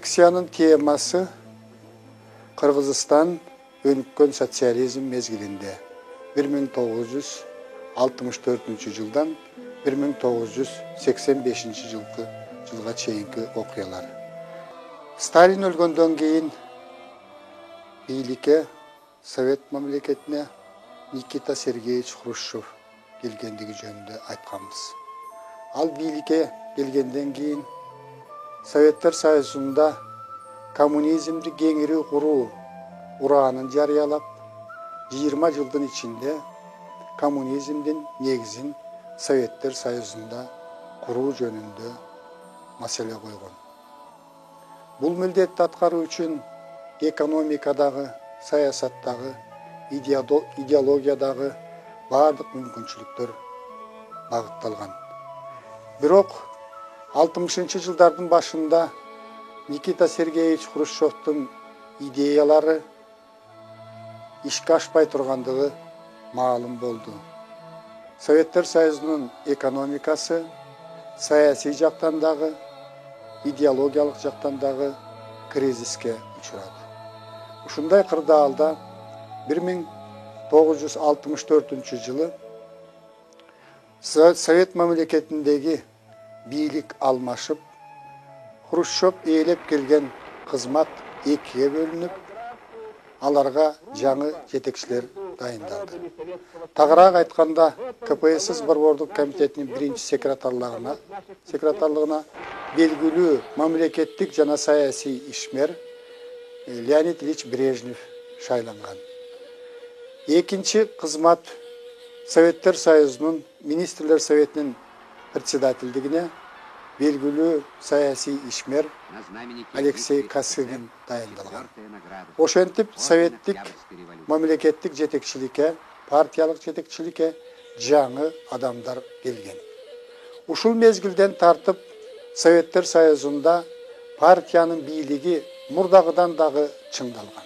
лекциянын темасы Кыргызстан өнүккөн социализм мезгилинде 1964 жылдан 1985 жылга чейинки окуялар. Сталин өлгөндөн кийин бийликке Совет мамлекетине Никита Сергеевич Хрущев келгендиги жөнүндө айтканбыз. Ал бийликке келгенден кийин Советтер Союзунда коммунизмди кеңири куруу ураанын жарыялап, 20 жылдын ичинде коммунизмдин негизин Советтер Союзунда куруу жөнүндө маселе койгон. Бул милдетти аткаруу үчүн экономикадагы, саясаттагы, идеологиядагы бардык мүмкүнчүлүктөр багытталган. Бирок 60-жылдардын башында Никита Сергеевич Хрущевдун идеялары ишке ашпай тургандыгы маалым болду. Советтер Союзунун экономикасы саясий жактан дагы, идеологиялык жактан дагы кризиске учурады. Ушундай кырдаалда 1964 жылы Совет мамлекетиндеги бийлик алмашып, Хрущев ээлеп келген кызмат экиге бөлүнүп, аларга жаңы жетекчилер дайындалды. Тагыраак айтканда, КПСС Борбордук комитетинин биринчи секретарлыгына белгилүү мамлекеттик жана саясий ишмер Леонид Ильич Брежнев шайланган. Экинчи кызмат Советтер Союзунун Министрлер Советинин председательдигине белгилүү саясий ишмер Алексей Косыгин дайындалган. Ошентип советтик мамлекеттик жетекчиликке, партиялык жетекчиликке жаңы адамдар келген. Ушул мезгилден тартып Советтер Союзунда партиянын бийлиги мурдагыдан дагы чыңдалган.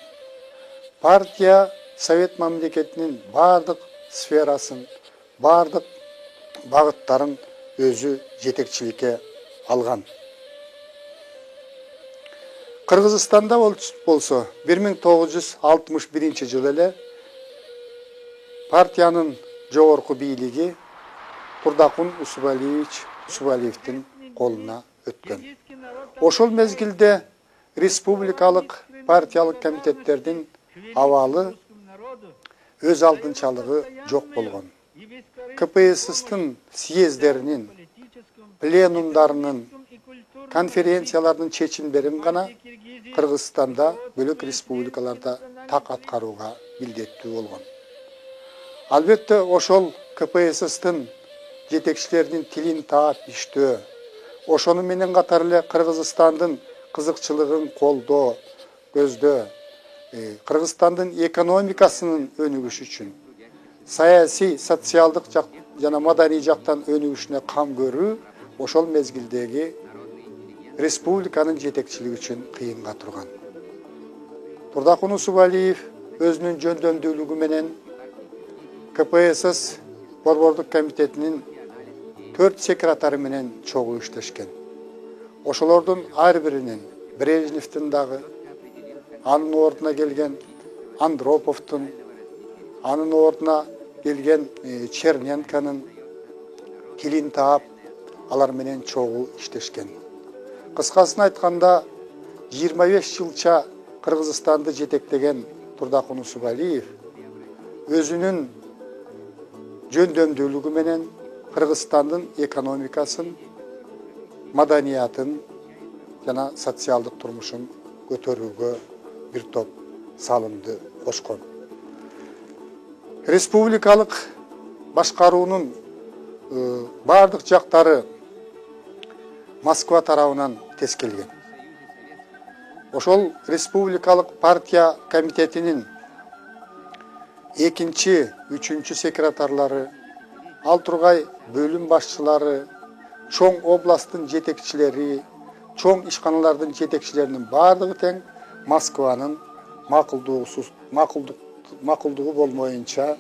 Партия Совет мамлекетинин бардык сферасын, бардык багыттарын өзү жетекчиликке алган. Кыргызстанда болсо 1961 жылы эле партиянын жогорку бийлиги Турдакун Усубалиевдин колуна өткөн. Ошол мезгилде республикалык партиялык комитеттердин абалы өз алдынчалыгы жок болгон. КПССтин съездеринин, пленумдарынын, конференциялардын чечимдерин гана Кыргызстанда бөлөк республикаларда так аткарууга милдеттүү болгон. Албетте ошол КПССтин жетекчилеринин тилин таап иштөө, ошону менен катар эле Кыргызстандын кызыкчылыгын колдоо, көздөө, Кыргызстандын экономикасынын өнүгүшү үчүн, саясий, социалдык жана маданий жактан өнүгүшүнө кам көрүү ошол мезгилдеги республиканын жетекчилиги үчүн кыйынга турган. Турдакун Усубалиев өзүнүн жөндөмдүүлүгү менен КПСС Борбордук комитетинин 4 секретары менен чогуу иштешкен. Ошолордун ар биринин Брежневдин дагы, анын ордуна келген Андроповдун, анын ордуна келген Черненконун тилин таап, алар менен чогуу иштешкен. Кыскасын айтканда, 25 жылча Кыргызстанды жетектеген Турдакун Усубалиев өзүнүн жөндөмдүүлүгү менен Кыргызстандын экономикасын, маданиятын жана социалдык турмушун көтөрүүгө бир топ салымды кошкон. Республикалык башкаруунун бардык жактары Москва тарабынан тескелген. Ошол республикалык партия комитетинин экинчи, үчүнчү секретарлары, ал тургай бөлүм башчылары, чоң областтын жетекчилери, чоң ишканалардын жетекчилеринин бардыгы тең Москванын макулдугу болмоюнча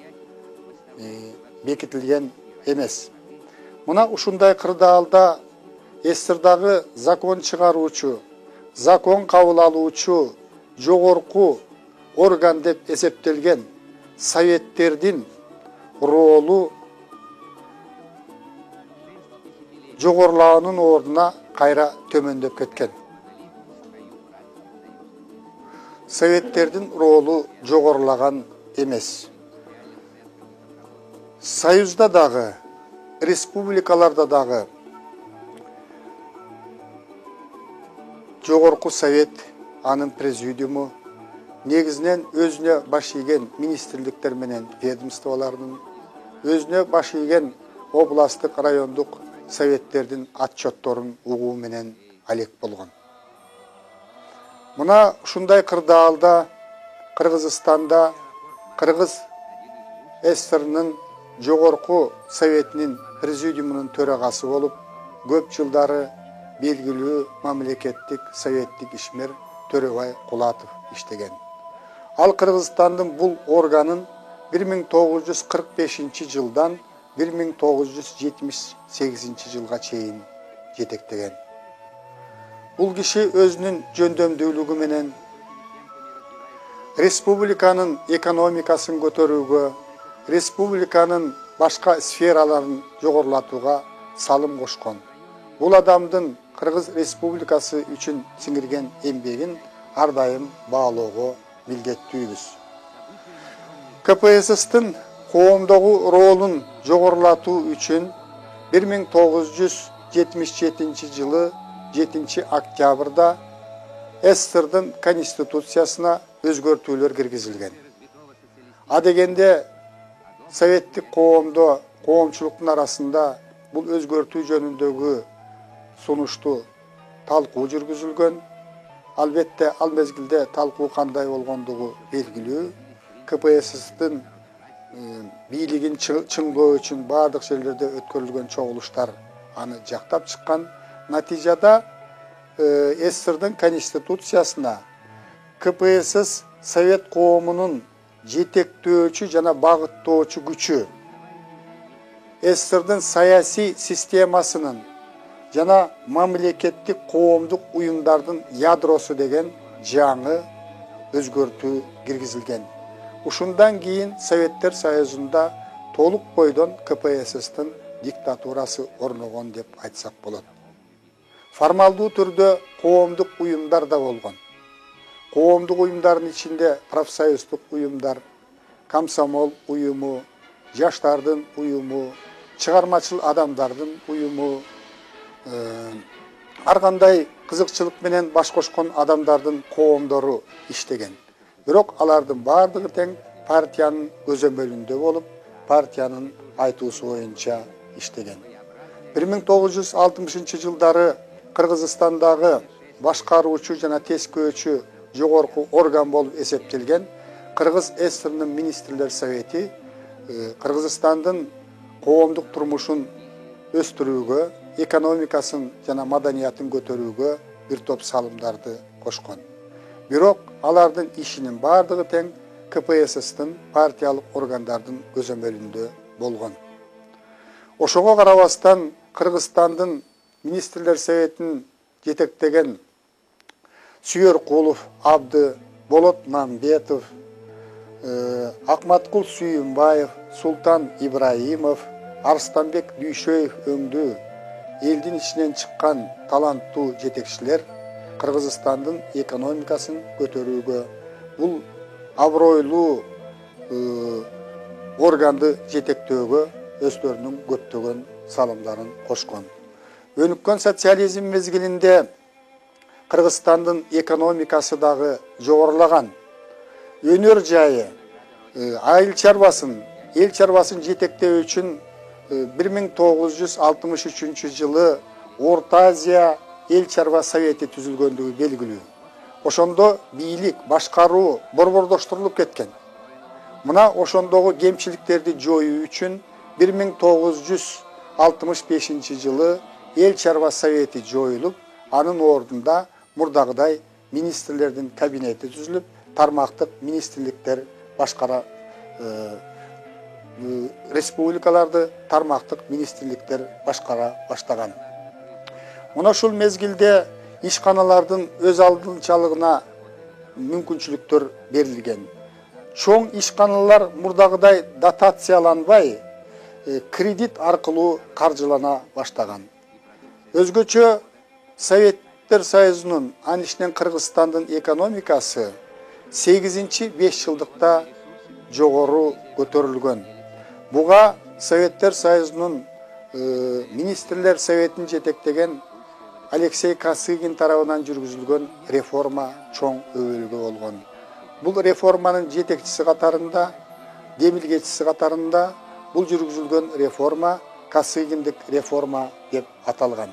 бекитилген эмес. Мына ушундай кырдаалда СССРдагы закон чыгаруучу закон кабыл алуучу жогорку орган деп эсептелген советтердин ролу жогорулаанын ордуна кайра төмөндөп кеткен. Советтердин ролу жогорулаган эмес. Союзда дагы, республикаларда дагы жогорку совет, анын президиуму негизинен өзүнө баш ийген министрликтер менен ведомстволордун, өзүнө баш ийген областтык, райондук советтердин отчетторун угуу менен алек болгон. Мына ушундай кырдаалда Кыргызстанда Кыргыз ССРнын жогорку советинин президиумунун төрагасы болуп, көп жылдары белгилүү мамлекеттик советтик ишмер Төрөбай Кулатов иштеген. Ал Кыргызстандын бул органын 1945 жылдан 1978 жылга чейин жетектеген. Бул киши өзүнүн жөндөмдүүлүгү менен республиканын экономикасын көтөрүүгө, республиканын башка сфераларын жогорулатууга салым кошкон. Бул адамдын Кыргыз Республикасы үчүн сиңирген эмгегин ар дайым баалоого милдеттүүбүз. КПССтин коомдогу ролун жогорулатуу үчүн 1977 жылы 7 октябрда СССРдын конституциясына өзгөртүүлөр киргизилген. А дегенде советтик коомдо, коомчулуктун арасында бул өзгөртүү жөнүндөгү сунушту талкуу жүргүзүлгөн. Албетте ал мезгилде талкуу кандай болгондугу белгилүү. КПССтин бийлигин чыңдоо үчүн бардык жерлерде өткөрүлгөн чогулуштар аны жактап чыккан. Натыйжада СССРдын конституциясына КПСС совет коомунун жетектөөчү жана багыттоочу күчү, СССРдын саясий системасынын жана мамлекеттик коомдук уюмдардын ядросу деген жаңы өзгөртүү киргизилген. Ушундан кийин Советтер Союзунда толук бойдон КПССтин диктатурасы орногон деп айтсак болот. Формалдуу түрдө коомдук уюмдар да болгон. Коомдук уюмдардын ичинде профсоюздук уюмдар, комсомол уюму, жаштардын уюму, чыгармачыл адамдардын уюму, ар кандай кызыкчылык менен баш кошкон адамдардын коомдору иштеген. Бирок алардын бардыгы тең партиянын көзөмөлүндө болуп, партиянын айтуусу боюнча иштеген. 1960 жылдары Кыргызстандагы башкаруучу жана тескөөчү жогорку орган болуп эсептелген Кыргыз ССРнын министрлер совети Кыргызстандын коомдук турмушун өстүрүүгө, экономикасын жана маданиятын көтөрүүгө бир топ салымдарды кошкон. Бирок алардын ишинин бардыгы тең КПССтин партиялык органдардын көзөмөлүндө болгон. Ошого карабастан Кыргызстандын министрлер советин жетектеген Сүйөркулов, Абды, Болот Мамбетов, Акматкул Сүйүнбаев, Султан Ибраимов, Арстанбек Дүйшөев өңдүү элдин ичинен чыккан таланттуу жетекчилер Кыргызстандын экономикасын көтөрүүгө, бул абройлуу органды жетектөөгө өздөрүнүн көптөгөн салымдарын кошкон. Өнүккөн социализм мезгилинде Кыргызстандын экономикасы дагы жогорулаган. Өнөр жайы, айыл чарбасын, эл чарбасын жетектөө үчүн 1963 жылы Орта Азия эл чарба совети түзүлгөндүгү белгилүү. Ошондо бийлик, башкаруу борбордоштурулуп кеткен. Мына ошондогу кемчиликтерди жоюу үчүн 1965 жылы эл чарба совети жоюлуп, анын ордунда мурдагыдай министрлердин кабинети түзүлүп, тармактык министрликтер башкара республикаларды тармактык министрликтер башкара баштаган. Мына ушул мезгилде ишканалардын өз алдынчалыгына мүмкүнчүлүктөр берилген. Чоң ишканалар мурдагыдай дотацияланбай, кредит аркылуу каржылана баштаган. Өзгөчө Советтер Союзунун, анын ичинен Кыргызстандын экономикасы 8-5 жылдыкта жогору көтөрүлгөн. Буга Советтер Союзунун министрлер советин жетектеген Алексей Косыгин тарабынан жүргүзүлгөн реформа чоң өбөлгө болгон. Бул реформанын жетекчиси катарында, демилгечиси катарында бул жүргүзүлгөн реформа Косыгиндик реформа деп аталган.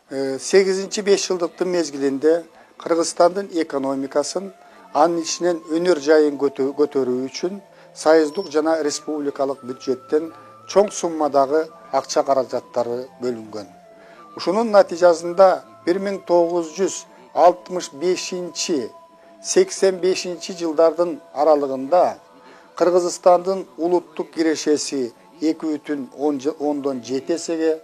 8-5 жылдыктын мезгилинде Кыргызстандын экономикасын, анын ичинен өнөр жайын көтөрүү үчүн союздук жана республикалык бюджеттен чоң суммадагы акча каражаттары бөлүнгөн. Ушунун натыйжасында 1965-85 жылдардын аралыгында Кыргызстандын улуттук кирешеси 2,7 эсеге,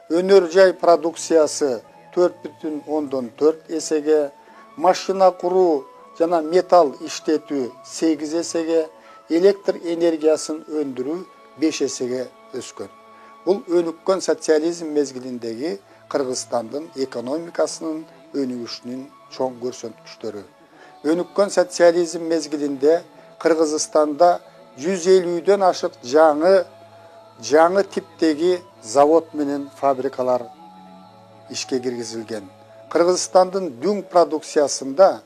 өнөр жай продукциясы 4,4 эсеге, машина куруу жана металл иштетүү 8 эсеге, электр энергиясын өндүрүү 5 эсеге өскөн. Бул өнүккөн социализм мезгилиндеги Кыргызстандын экономикасынын өнүгүшүнүн чоң көрсөткүчтөрү. Өнүккөн социализм мезгилинде Кыргызстанда 150ден ашык жаңы типтеги завод менен фабрикалар ишке киргизилген. Кыргызстандын дүң продукциясында,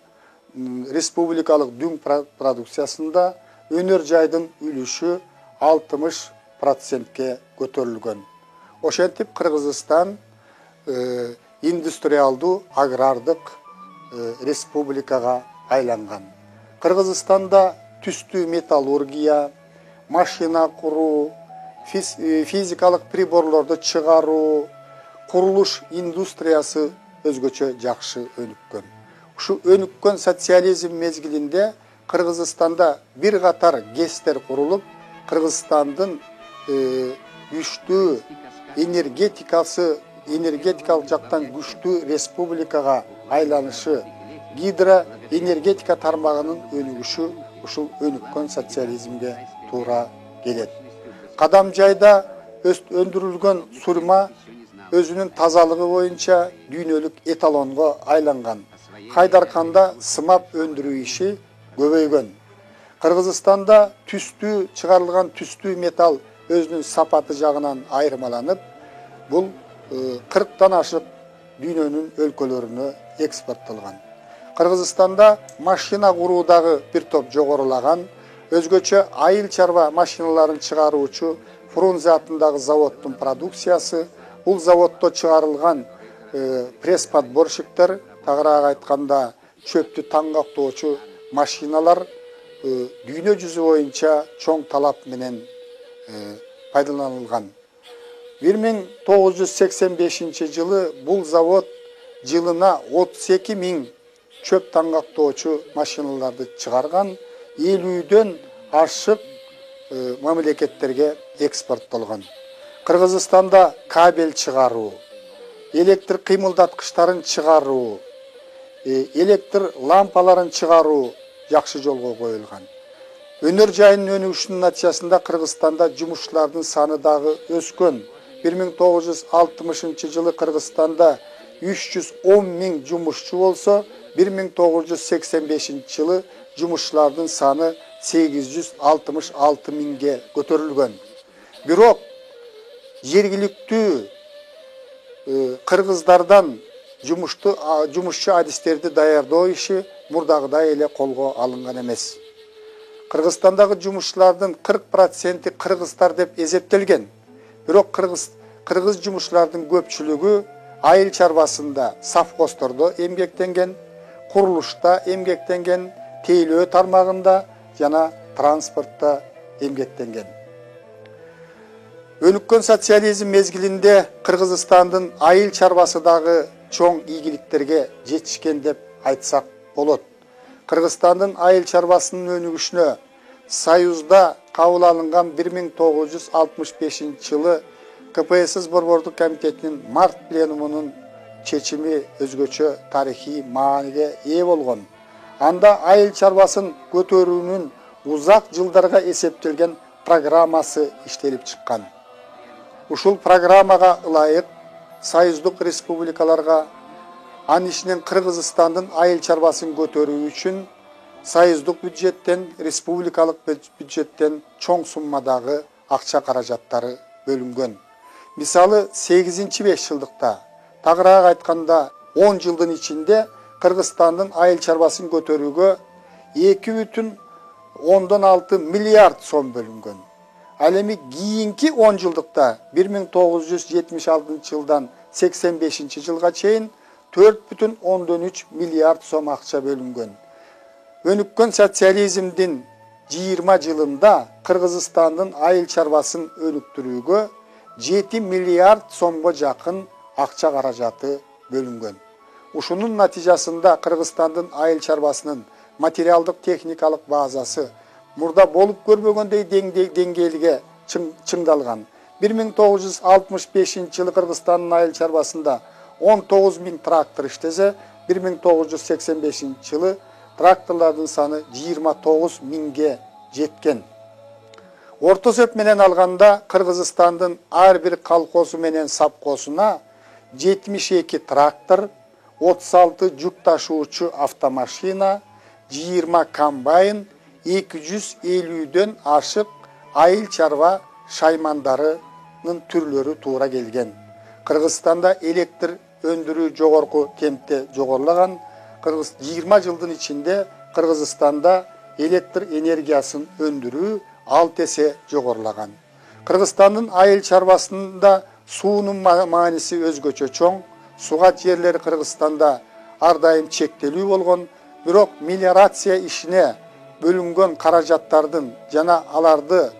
республикалык дүң продукциясында өнөр жайдын үлүшү 60%ке көтөрүлгөн. Ошентип Кыргызстан индустриалдуу агрардык республикага айланган. Кыргызстанда түстүү металлургия, машина куруу, физикалык приборлорду чыгаруу, курулуш индустриясы өзгөчө жакшы өнүккөн. Ушу өнүккөн социализм мезгилинде Кыргызстанда бир катар ГЭСтер курулуп, Кыргызстандын күчтүү энергетикалык жактан күчтүү республикага айланышы, гидроэнергетика тармагынын өнүгүшү ушул өнүккөн социализмге туура келет. Кадам жайда өндүрүлгөн сурма өзүнүн тазалыгы боюнча дүйнөлүк эталонго айланган. Кайдарканда сымап өндүрүү иши көбөйгөн. Кыргызстанда чыгарылган түстүү металл өзүнүн сапаты жагынан айырмаланып, бул 40тан ашык дүйнөнүн өлкөлөрүнө экспорттолгон. Кыргызстанда машина куруудагы бир топ жогорулаган, өзгөчө айыл чарба машиналарын чыгаруучу Фрунзе атындагы заводдун продукциясы, бул заводдо чыгарылган пресс-подборщиктер, тагыраак айтканда чөптү таңгактоочу машиналар дүйнө жүзү боюнча чоң талап менен пайдаланылган. 1985 жылы бул завод жылына 32 000 чөп таңгактоочу машиналарды чыгарган, 50ден ашык мамлекеттерге экспорттолгон. Кыргызстанда кабель чыгаруу, электр кыймылдаткычтарын чыгаруу, электр лампаларын чыгаруу жакшы жолго коюлган. Өнөр жайынын өнүгүшүнүн натыйжасында Кыргызстанда жумушчулардын саны дагы өскөн. 1960 жылы Кыргызстанда 310 000 жумушчу болсо, 1985 жылы жумушчулардын саны 866 000ге көтөрүлгөн. Бирок жергиликтүү кыргыздардан жумушчу адистерди даярдоо иши мурдагыдай эле колго алынган эмес. Кыргызстандагы жумушчулардын 40% кыргыздар деп эсептелген. Бирок кыргыз жумушчулардын көпчүлүгү айыл чарбасында, совхоздордо эмгектенген, курулушта эмгектенген, тейлөө тармагында жана транспортто эмгектенген. Өнүккөн социализм мезгилинде Кыргызстандын айыл чарбасы дагы чоң ийгиликтерге жетишкен деп айтсак болот. Кыргызстандын айыл чарбасынын өнүгүшүнө Союзда кабыл алынган 1965 жылы КПСС борбордук комитетинин март пленумунун чечими өзгөчө тарихи мааниге ээ болгон. Анда айыл чарбасын көтөрүүнүн узак жылдарга эсептелген программасы иштелип чыккан. Ушул программага ылайык союздук республикаларга, анын ичинен Кыргызстандын айыл чарбасын көтөрүү үчүн союздук бюджеттен, республикалык бюджеттен чоң суммадагы акча каражаттары бөлүнгөн. Мисалы 8-5 жылдыкта, тагыраак айтканда 10 жылдын ичинде Кыргызстандын айыл чарбасын көтөрүүгө 2,6 миллиард сом бөлүнгөн. Ал эми кийинки 10 жылдыкта 1976 жылдан 85 жылга чейин 4,3 миллиард сом акча бөлүнгөн. Өнүккөн социализмдин 20 жылында Кыргызстандын айыл чарбасын өнүктүрүүгө 7 миллиард сомго жакын акча каражаты бөлүнгөн. Ушунун натыйжасында Кыргызстандын айыл чарбасынын материалдык техникалык базасы мурда болуп көрбөгөндөй деңгээлге чыңдалган. 1965 жылы Кыргызстандын айыл чарбасында 19 000 трактор иштесе, 1985 жылы тракторлардын саны 29 000ге жеткен. Орто эсеп менен алганда Кыргызстандын ар бир колхозу менен сапкосуна 72 трактор, 36 жүк ташуучу автомашина, 20 комбайн, 250дөн ашык айыл чарба шаймандарынын түрлөрү туура келген. Кыргызстанда электр өндүрүү жогорку темпте жогорлаган. 20 жылдын ичинде Кыргызстанда электр энергиясын өндүрүү 6 эсе жогорлаган. Кыргызстандын айыл чарбасында суунун мааниси өзгөчө чоң. Сугат жерлери Кыргызстанда ар дайым чектелүү болгон, бирок мелиорация ишине бөлүнгөн каражаттардын жана аларды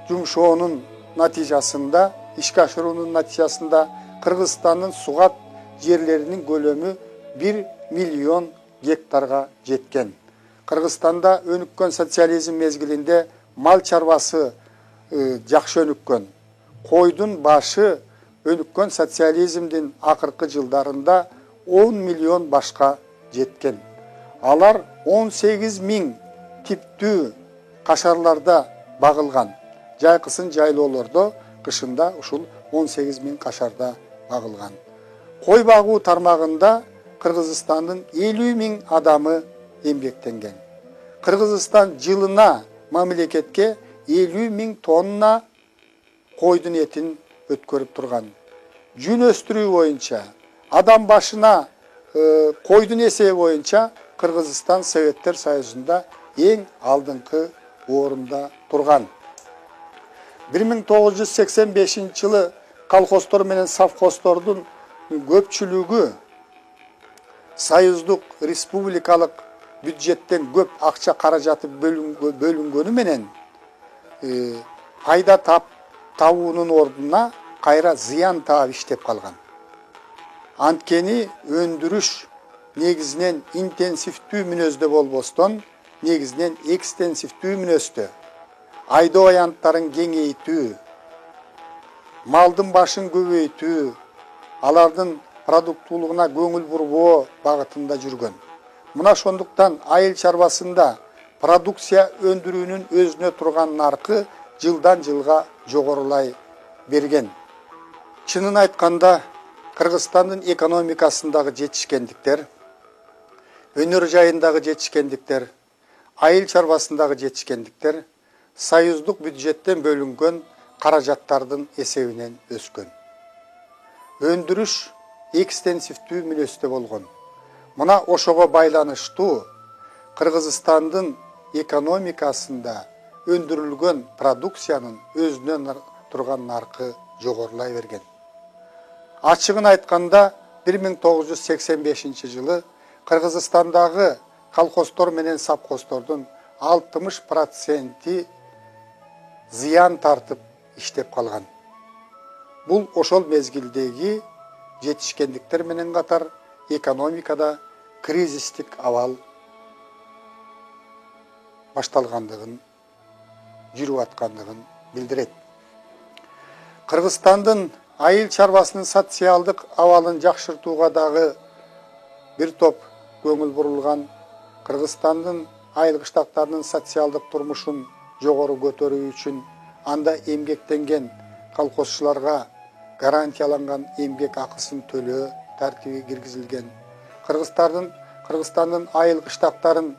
жумшоонун натыйжасында, ишке ашыруунун натыйжасында Кыргызстандын сугат жерлеринин көлөмү 1 миллион гектарга жеткен. Кыргызстанда өнүккөн социализм мезгилинде мал чарбасы жакшы өнүккөн. Койдун башы өнүккөн социализмдин акыркы жылдарында 10 миллион башка жеткен. Алар 18 000 типтүү кашарларда багылган. Жайкысын жайлоолордо кышында ушул 18 000 кашарда багылган. Кой багуу тармагында Кыргызстандын 50 000 адамы эмгектенген. Кыргызстан жылына мамлекетке 50 000 тонна койдун этин өткөрүп турган. Жүн өстүрүү боюнча, адам башына койдун эсеби боюнча Кыргызстан Советтер Союзунда эң алдыңкы орунда турган. 1985 жылы колхоздор менен совхоздордун көпчүлүгү союздук республикалык бюджеттен көп акча каражаты бөлүнгөнү менен пайда табуунун ордуна кайра зыян таап иштеп калган. Анткени өндүрүш негизинен интенсивдүү мүнөздө болбостон, негизинен экстенсивдүү мүнөздө. Айдоо аянттарын кеңейтүү, малдын башын көбөйтүү, алардын продуктуулугуна көңүл бурбоо багытында жүргөн. Мына ошондуктан айыл чарбасында продукция өндүрүүнүн өзүнө турган наркы жылдан жылга жогорулай берген. Чынын айтканда, Кыргызстандын экономикасындагы жетишкендиктер, өнөр жайындагы жетишкендиктер, айыл чарбасындагы жетишкендиктер союздук бюджеттен бөлүнгөн каражаттардын эсебинен өскөн. Өндүрүш экстенсивдүү мүнөздө болгон. Мына ошого байланыштуу Кыргызстандын экономикасында өндүрүлгөн продукциянын өзүнөн турган наркы жогорулай берген. Ачыгын айтканда 1985 жылы Кыргызстандагы колхоздор менен совхоздордун 60% зыян тартып иштеп калган. Бул ошол мезгилдеги жетишкендиктер менен катар экономикада кризистик абал башталгандыгын, жүрүп аткандыгын билдирет. Кыргызстандын айыл чарбасынын социалдык абалын жакшыртууга дагы бир топ көңүл бурулган. Кыргызстандын айыл кыштактарынын социалдык турмушун жогору көтөрүү үчүн анда эмгектенген колхозчуларга гарантияланган эмгек акысын төлөө тартиби киргизилген. Кыргызстандын айыл кыштактарын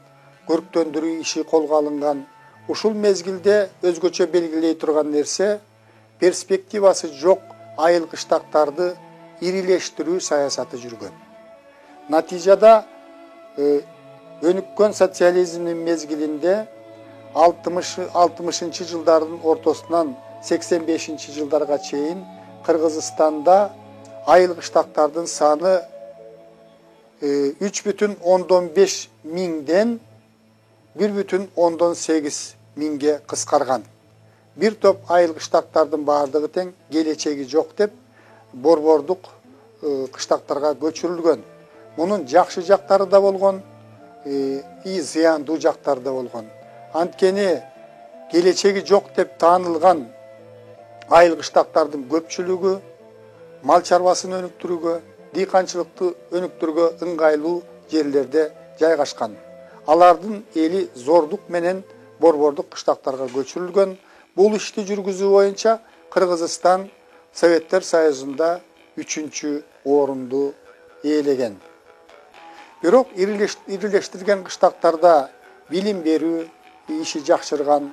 көрктөндүрүү иши колго алынган. Ушул мезгилде өзгөчө белгилей турган нерсе перспективасы жок айыл кыштактарды ирилештирүү саясаты жүргөн. Натыйжада өнүккөн социализмдин мезгилинде 60 жылдардын ортосунан 85 жылдарга чейин Кыргызстанда айыл кыштактардын саны 3,5 миңден 1,8 миңге кыскарган. Бир топ айыл кыштактардын баардыгы тең келечеги жок деп борбордук кыштактарга көчүрүлгөн. Мунун жакшы жактары да болгон, зыяндуу жактары да болгон. Анткени келечеги жок деп таанылган айыл кыштактардын көпчүлүгү мал чарбасын өнүктүрүүгө, дыйканчылыкты өнүктүрүүгө ыңгайлуу жерлерде жайгашкан. Алардын эли зордук менен борбордук кыштактарга көчүрүлгөн. Бул ишти жүргүзүү боюнча Кыргызстан Советтер Союзунда 3-чү орунду ээлеген. Бирок ирилештирген кыштактарда билим берүү иши жакшырган,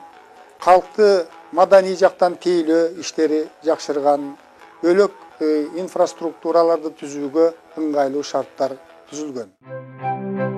калкты маданий жактан тейлөө иштери жакшырган, бөлөк инфраструктураларды түзүүгө ыңгайлуу шарттар түзүлгөн.